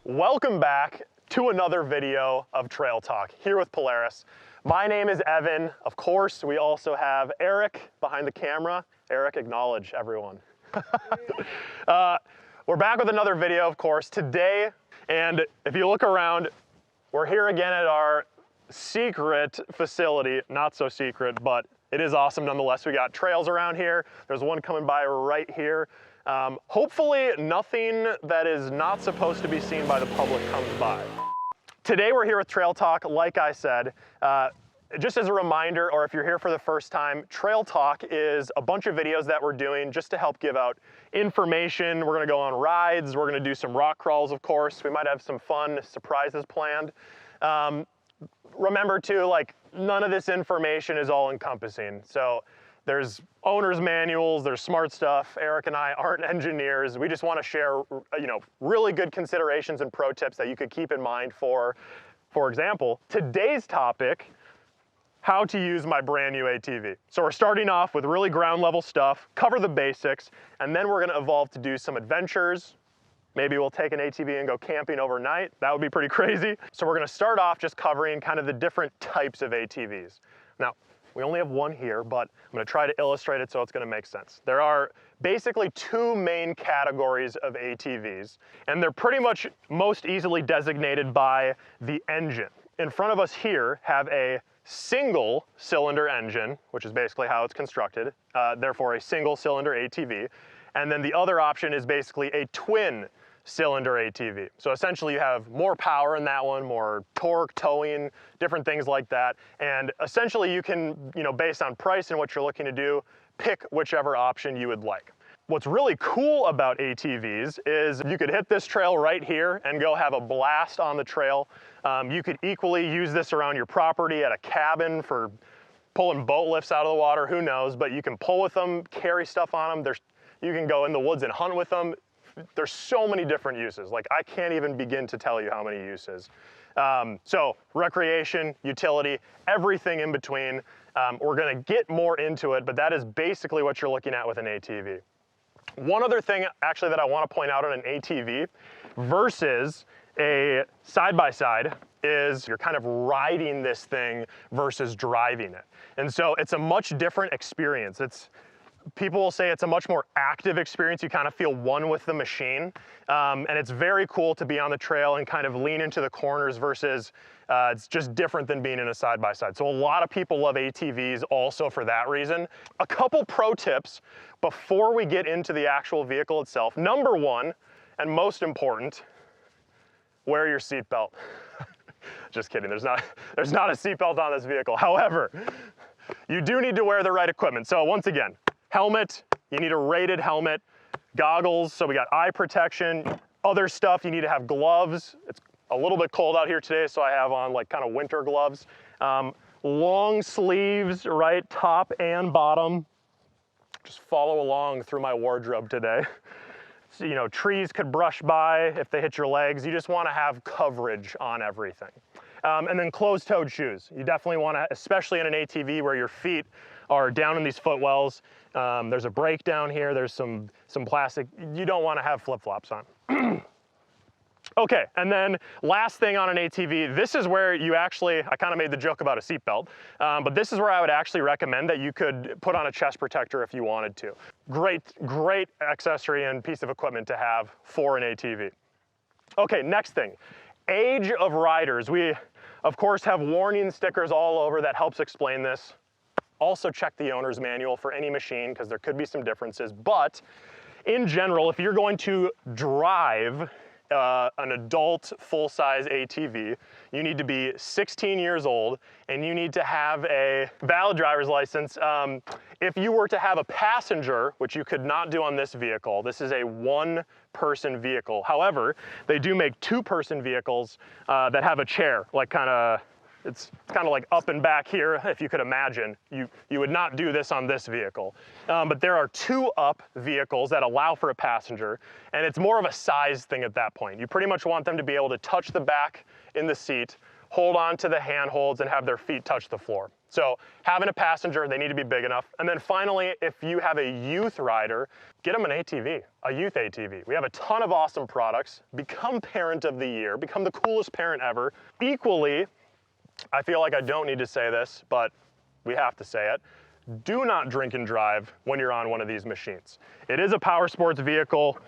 Welcome back to another video of Trail Talk here with Polaris. My name is Evan. Of course, we also have Eric behind the camera. Eric, acknowledge everyone. We're back with another video, of course, today. And if you look around, we're here again at our secret facility. Not so secret, but it is awesome nonetheless. We got trails around here. There's one coming by right here. Hopefully nothing that is not supposed to be seen by the public comes by. Today we're here with Trail Talk, like I said. Just as a reminder, or if you're here for the first time, Trail Talk is a bunch of videos that we're doing just to help give out information. We're gonna go on rides, we're gonna do some rock crawls, of course. We might have some fun surprises planned. Remember too, like, none of this information is all encompassing. So there's owner's manuals, there's smart stuff. Eric and I aren't engineers. We just want to share, really good considerations and pro tips that you could keep in mind for example, today's topic, how to use my brand new ATV. So we're starting off with really ground level stuff, cover the basics, and then we're gonna evolve to do some adventures. Maybe we'll take an ATV and go camping overnight. That would be pretty crazy. So we're gonna start off just covering kind of the different types of ATVs. Now, we only have one here, but I'm gonna try to illustrate it so it's gonna make sense. There are basically two main categories of ATVs, and they're pretty much most easily designated by the engine. In front of us here have a single cylinder engine, which is basically how it's constructed, therefore a single cylinder ATV. And then the other option is basically a twin cylinder ATV. So essentially you have more power in that one, more torque, towing, different things like that. And essentially you can, based on price and what you're looking to do, pick whichever option you would like. What's really cool about ATVs is you could hit this trail right here and go have a blast on the trail. You could equally use this around your property at a cabin for pulling boat lifts out of the water, who knows, but you can pull with them, carry stuff on them. You can go in the woods and hunt with them. There's so many different uses. Like, I can't even begin to tell you how many uses. So recreation, utility, everything in between. We're gonna get more into it, but that is basically what you're looking at with an ATV. One other thing actually that I wanna point out on an ATV versus a side-by-side is you're kind of riding this thing versus driving it. And so it's a much different experience. People will say it's a much more active experience. You kind of feel one with the machine. And it's very cool to be on the trail and kind of lean into the corners versus it's just different than being in a side-by-side. So a lot of people love ATVs also for that reason. A couple pro tips before we get into the actual vehicle itself. Number one, and most important, wear your seatbelt. Just kidding, there's not a seatbelt on this vehicle. However, you do need to wear the right equipment. So once again, helmet, you need a rated helmet, goggles, so we got eye protection, other stuff, you need to have gloves. It's a little bit cold out here today, so I have on like kind of winter gloves. Long sleeves, right, top and bottom. Just follow along through my wardrobe today. So, trees could brush by if they hit your legs. You just wanna have coverage on everything. And then closed-toed shoes. You definitely wanna, especially in an ATV where your feet are down in these footwells. There's a brake down here, there's some plastic. You don't wanna have flip-flops on. Okay, and then last thing on an ATV, this is where you actually, I kind of made the joke about a seatbelt, but this is where I would actually recommend that you could put on a chest protector if you wanted to. Great accessory and piece of equipment to have for an ATV. Okay, next thing, age of riders. We, of course, have warning stickers all over that helps explain this. Also check the owner's manual for any machine because there could be some differences, but in general, if you're going to drive an adult full-size ATV, you need to be 16 years old and you need to have a valid driver's license. If you were to have a passenger, which you could not do on this vehicle, this is a one-person vehicle. However, they do make two-person vehicles that have a chair, like it's kind of like up and back here, if you could imagine. You would not do this on this vehicle. But there are two up vehicles that allow for a passenger, and it's more of a size thing at that point. You pretty much want them to be able to touch the back in the seat hold on to the handholds and have their feet touch the floor. So having a passenger, they need to be big enough. And then finally, if you have a youth rider, get them an ATV, a youth ATV. We have a ton of awesome products. Become parent of the year, become the coolest parent ever. Equally, I feel like I don't need to say this, but we have to say it. Do not drink and drive when you're on one of these machines. It is a power sports vehicle.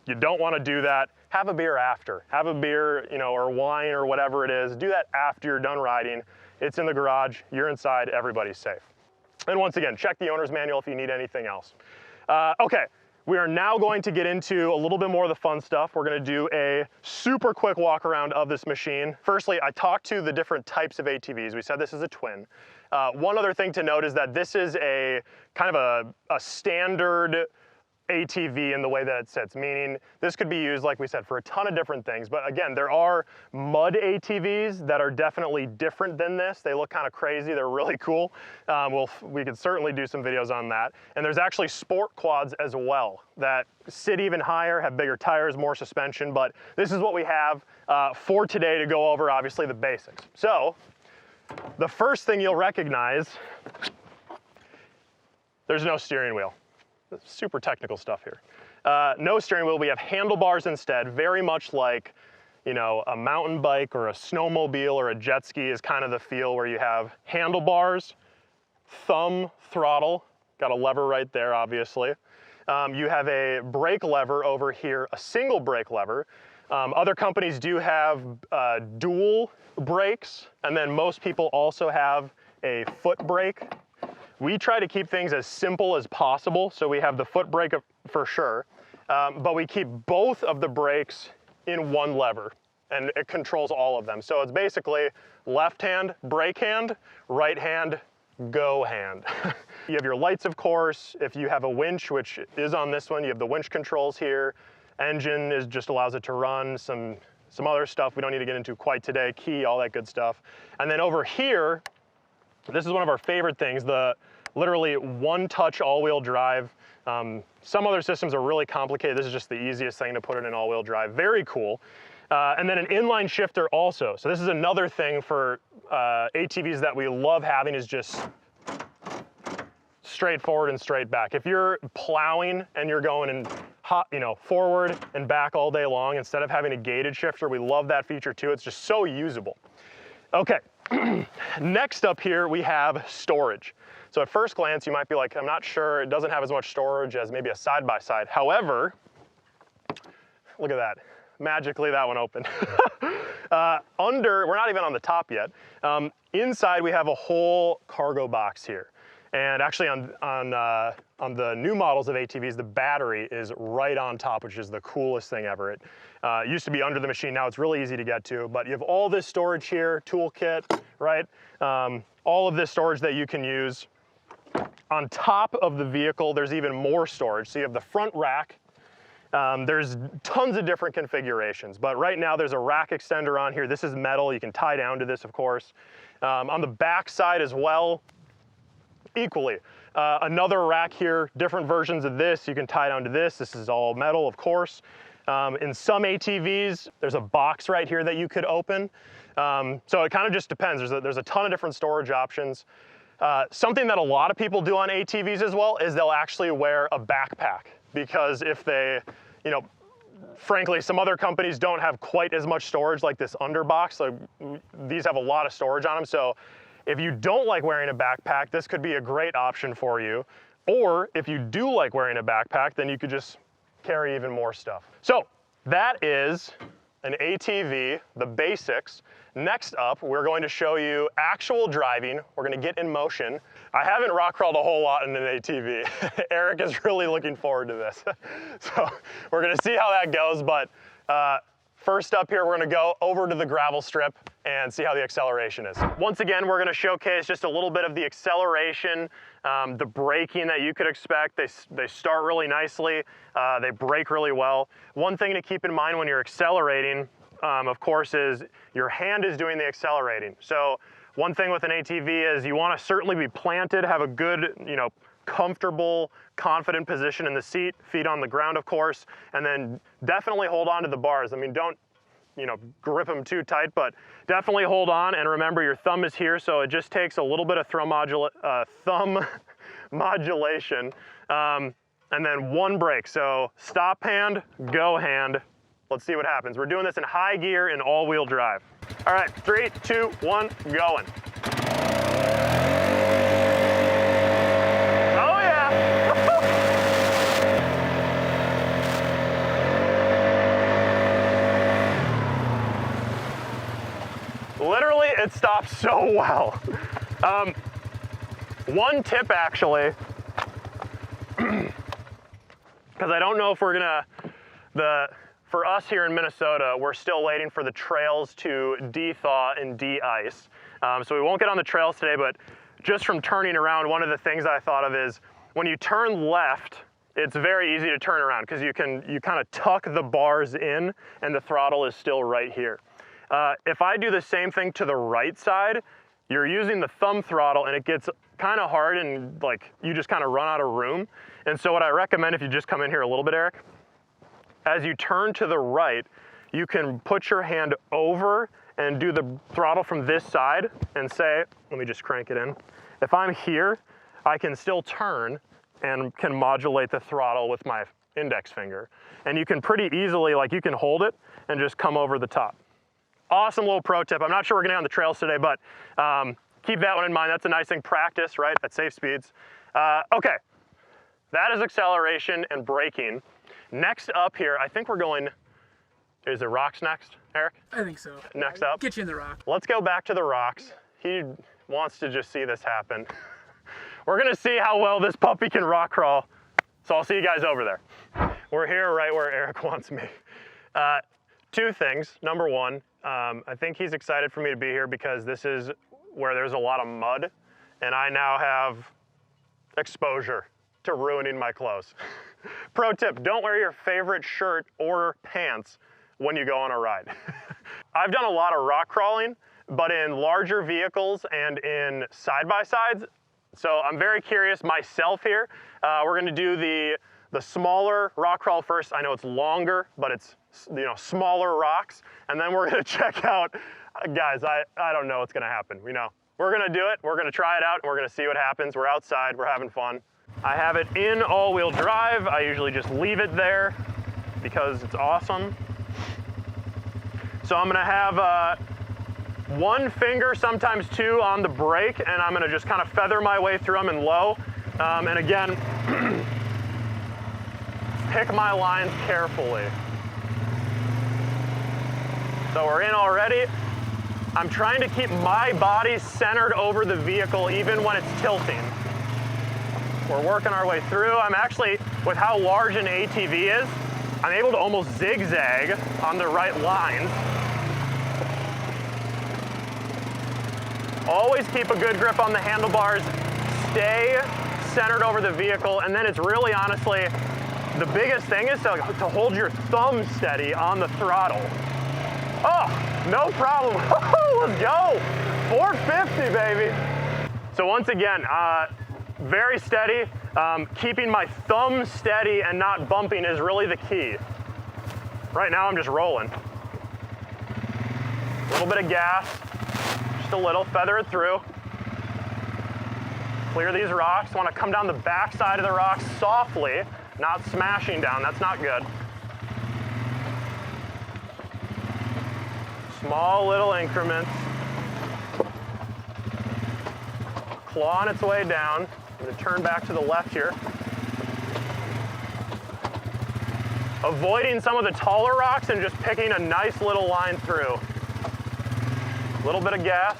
You don't want to do that. Have a beer after. Have a beer, or wine or whatever it is. Do that after you're done riding. It's in the garage, you're inside, everybody's safe. And once again, check the owner's manual if you need anything else. Okay, we are now going to get into a little bit more of the fun stuff. We're gonna do a super quick walk around of this machine. Firstly, I talked to the different types of ATVs. We said this is a twin. One other thing to note is that this is a kind of a standard ATV in the way that it sits, meaning this could be used, like we said, for a ton of different things. But again, there are mud ATVs that are definitely different than this. They look kind of crazy. They're really cool. We could certainly do some videos on that. And there's actually sport quads as well that sit even higher, have bigger tires, more suspension. But this is what we have for today to go over, obviously, the basics. So the first thing you'll recognize, there's no steering wheel. Super technical stuff here. No steering wheel, we have handlebars instead, very much like, a mountain bike or a snowmobile or a jet ski is kind of the feel where you have handlebars, thumb throttle, got a lever right there, obviously. You have a brake lever over here, a single brake lever. Other companies do have dual brakes, and then most people also have a foot brake. We try to keep things as simple as possible, so we have the foot brake for sure, but we keep both of the brakes in one lever, and it controls all of them. So it's basically left hand, brake hand, right hand, go hand. You have your lights, of course. If you have a winch, which is on this one, you have the winch controls here. Engine just allows it to run, some other stuff we don't need to get into quite today, key, all that good stuff. And then over here, this is one of our favorite things, the literally one-touch all-wheel drive. Some other systems are really complicated. This is just the easiest thing to put in an all-wheel drive. Very cool. And then an inline shifter also. So this is another thing for ATVs that we love having, is just straight forward and straight back. If you're plowing and you're going in forward and back all day long, instead of having a gated shifter, we love that feature too. It's just so usable. Okay. Next up here, we have storage. So at first glance, you might be like, I'm not sure, it doesn't have as much storage as maybe a side-by-side. However, look at that. Magically, that one opened. We're not even on the top yet. Inside, we have a whole cargo box here. And actually on the new models of ATVs, the battery is right on top, which is the coolest thing ever. It used to be under the machine, now it's really easy to get to, but you have all this storage here, toolkit, right? All of this storage that you can use. On top of the vehicle, there's even more storage. So you have the front rack. There's tons of different configurations, but right now there's a rack extender on here. This is metal, you can tie down to this, of course. On the back side as well, equally. Another rack here, different versions of this, you can tie down to this. This is all metal, of course. In some ATVs, there's a box right here that you could open. So it kind of just depends. There's a ton of different storage options. Something that a lot of people do on ATVs as well is they'll actually wear a backpack, because if they, frankly, some other companies don't have quite as much storage like this underbox. So these have a lot of storage on them. So if you don't like wearing a backpack, this could be a great option for you. Or if you do like wearing a backpack, then you could just carry even more stuff. So that is an ATV, the basics. Next up, we're going to show you actual driving. We're going to get in motion. I haven't rock crawled a whole lot in an ATV. Eric is really looking forward to this. So we're going to see how that goes, but first up here, we're going to go over to the gravel strip and see how the acceleration is. Once again, we're going to showcase just a little bit of the acceleration, the braking that you could expect. They start really nicely. They brake really well. One thing to keep in mind when you're accelerating, of course, is your hand is doing the accelerating. So one thing with an ATV is you want to certainly be planted, have a good, comfortable, confident position in the seat, feet on the ground, of course, and then definitely hold on to the bars. I mean, don't, you know, grip them too tight, but definitely hold on, and remember your thumb is here, so it just takes a little bit of thumb modulation, and then one brake. So stop hand, go hand. Let's see what happens. We're doing this in high gear in all-wheel drive. All right, 3, 2, 1, going. Oh yeah! Literally, it stops so well. One tip actually, because I don't know if we're gonna, for us here in Minnesota, we're still waiting for the trails to de-thaw and de-ice. So we won't get on the trails today, but just from turning around, one of the things I thought of is when you turn left, it's very easy to turn around because you kind of tuck the bars in and the throttle is still right here. If I do the same thing to the right side, you're using the thumb throttle and it gets kind of hard and like you just kind of run out of room. And so what I recommend, if you just come in here a little bit, Eric, as you turn to the right, you can put your hand over and do the throttle from this side and say, let me just crank it in. If I'm here, I can still turn and can modulate the throttle with my index finger. And you can pretty easily, like you can hold it and just come over the top. Awesome little pro tip. I'm not sure we're gonna get on the trails today, but keep that one in mind. That's a nice thing, practice, right, at safe speeds. Okay, that is acceleration and braking. Next up here, I think we're going, is it rocks next, Eric? I think so. Next up? Get you in the rock. Let's go back to the rocks. He wants to just see this happen. We're gonna see how well this puppy can rock crawl. So I'll see you guys over there. We're here right where Eric wants me. Two things. Number one, I think he's excited for me to be here because this is where there's a lot of mud and I now have exposure to ruining my clothes. Pro tip, don't wear your favorite shirt or pants when you go on a ride. I've done a lot of rock crawling, but in larger vehicles and in side-by-sides. So I'm very curious myself here. We're gonna do the smaller rock crawl first. I know it's longer, but it's, you know, smaller rocks. And then we're gonna check out, guys, I don't know what's gonna happen. You know, we're gonna do it, we're gonna try it out, and we're gonna see what happens. We're outside, we're having fun. I have it in all-wheel drive. I usually just leave it there because it's awesome. So I'm gonna have one finger, sometimes two, on the brake, and I'm gonna just kind of feather my way through them in low. And again, pick my lines carefully. So we're in already. I'm trying to keep my body centered over the vehicle even when it's tilting. We're working our way through. I'm actually, with how large an ATV is, I'm able to almost zigzag on the right lines. Always keep a good grip on the handlebars, stay centered over the vehicle, and then it's really honestly, the biggest thing is to hold your thumb steady on the throttle. Oh, no problem. Let's go. 450, baby. So once again, very steady. Keeping my thumb steady and not bumping is really the key. Right now I'm just rolling. A little bit of gas, just a little, feather it through. Clear these rocks. Want to come down the back side of the rocks softly, not smashing down, that's not good. Small little increments. Clawing its way down. I'm going to turn back to the left here. Avoiding some of the taller rocks and just picking a nice little line through. A little bit of gas.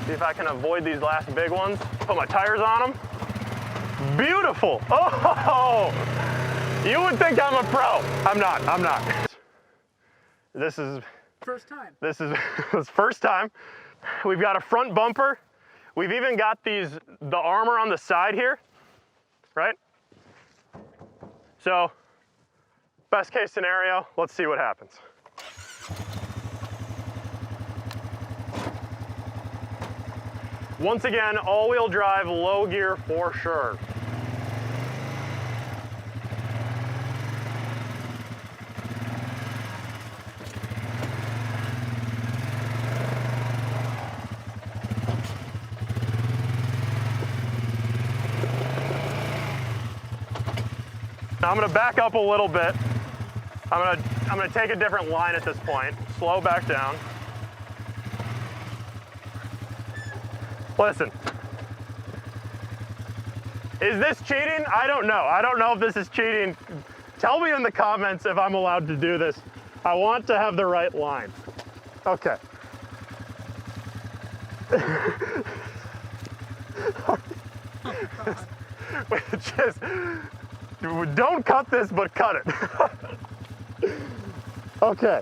See if I can avoid these last big ones. Put my tires on them. Beautiful. Oh, you would think I'm a pro. I'm not. This is first time. This is first time. We've got a front bumper. We've even got the armor on the side here, right? So, best case scenario, let's see what happens. Once again, all-wheel drive, low gear for sure. Now I'm gonna back up a little bit. I'm gonna take a different line at this point. Slow back down. Listen. Is this cheating? I don't know. I don't know if this is cheating. Tell me in the comments if I'm allowed to do this. I want to have the right line. Okay. Just don't cut this, but cut it. Okay.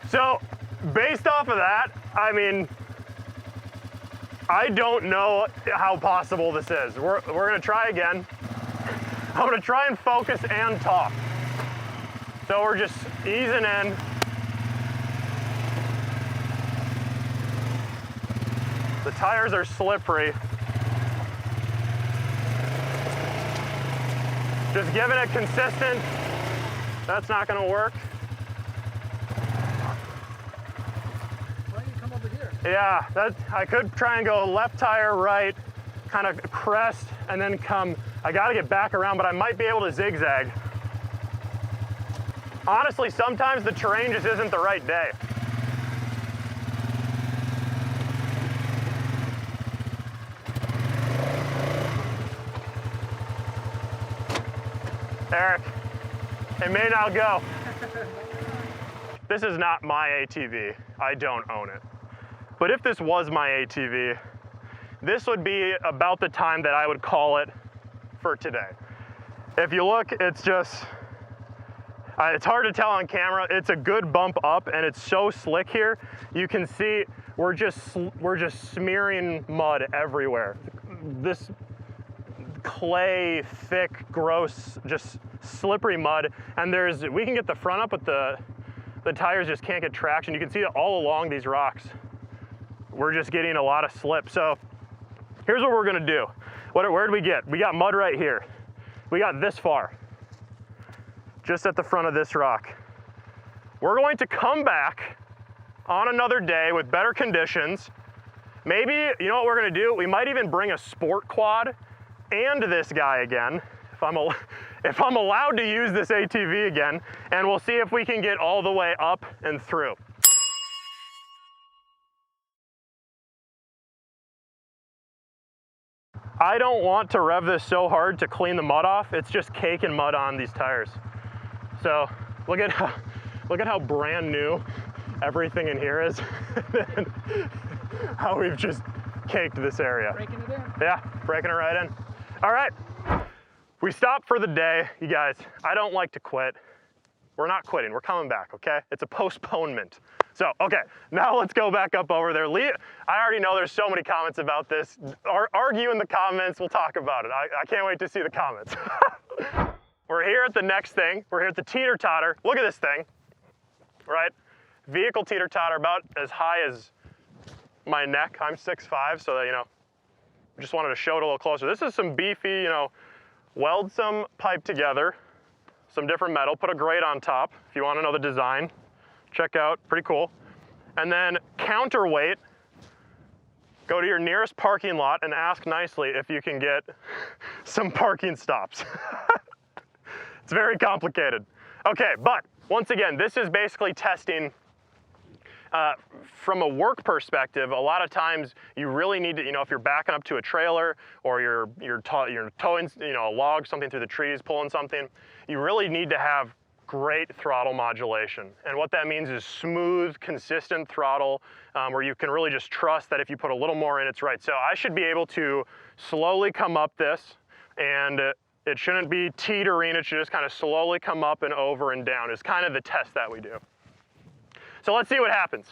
So, based off of that, I mean, I don't know how possible this is. We're gonna try again. I'm gonna try and focus and talk. So we're just easing in. The tires are slippery. Just giving it consistent. That's not gonna work. Why don't you come over here? Yeah, I could try and go left tire, right, kind of crest, and then come. I gotta get back around, but I might be able to zigzag. Honestly, sometimes the terrain just isn't the right day. Eric, it may not go. This is not my ATV. I don't own it. But if this was my ATV, this would be about the time that I would call it for today. If you look, it's just, it's hard to tell on camera. It's a good bump up and it's so slick here. You can see we're just smearing mud everywhere. This clay, thick, gross, just slippery mud. And we can get the front up, but the tires just can't get traction. You can see that all along these rocks. We're just getting a lot of slip. So here's what we're gonna do. Where did we get? We got mud right here. We got this far, just at the front of this rock. We're going to come back on another day with better conditions. Maybe, you know what we're gonna do? We might even bring a sport quad and this guy again, if I'm allowed to use this ATV again, and we'll see if we can get all the way up and through. I don't want to rev this so hard to clean the mud off. It's just cake and mud on these tires. So look at how brand new everything in here is. And how we've just caked this area. Breaking it in. Yeah, breaking it right in. All right, we stopped for the day. You guys, I don't like to quit. We're not quitting, we're coming back, okay? It's a postponement. So, okay, now let's go back up over there. Lee, I already know there's so many comments about this. Argue in the comments, we'll talk about it. I can't wait to see the comments. We're here at the next thing. We're here at the teeter-totter. Look at this thing, right? Vehicle teeter-totter about as high as my neck. I'm 6'5", so that, you know, just wanted to show it a little closer. This is some beefy, you know, weld some pipe together, some different metal, put a grate on top if you want to know the design. Check out, pretty cool. And then counterweight, go to your nearest parking lot and ask nicely if you can get some parking stops. It's very complicated. Okay, but once again, this is basically testing from a work perspective. A lot of times you really need to, you know, if you're backing up to a trailer or you're towing, you know, a log, something through the trees, pulling something, you really need to have great throttle modulation. And what that means is smooth, consistent throttle where you can really just trust that if you put a little more in, it's right. So I should be able to slowly come up this, and it shouldn't be teetering. It should just kind of slowly come up and over and down. It's kind of the test that we do. So let's see what happens.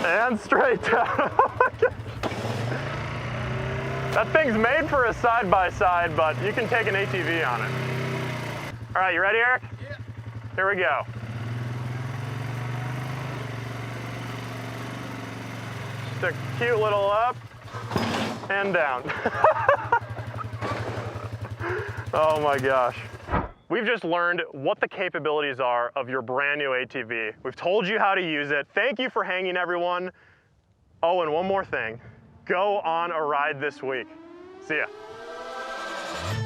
And straight down. That thing's made for a side-by-side, but you can take an ATV on it. All right, you ready, Eric? Yeah. Here we go. Just a cute little up and down. Oh my gosh. We've just learned what the capabilities are of your brand new ATV. We've told you how to use it. Thank you for hanging, everyone. Oh, and one more thing. Go on a ride this week. See ya.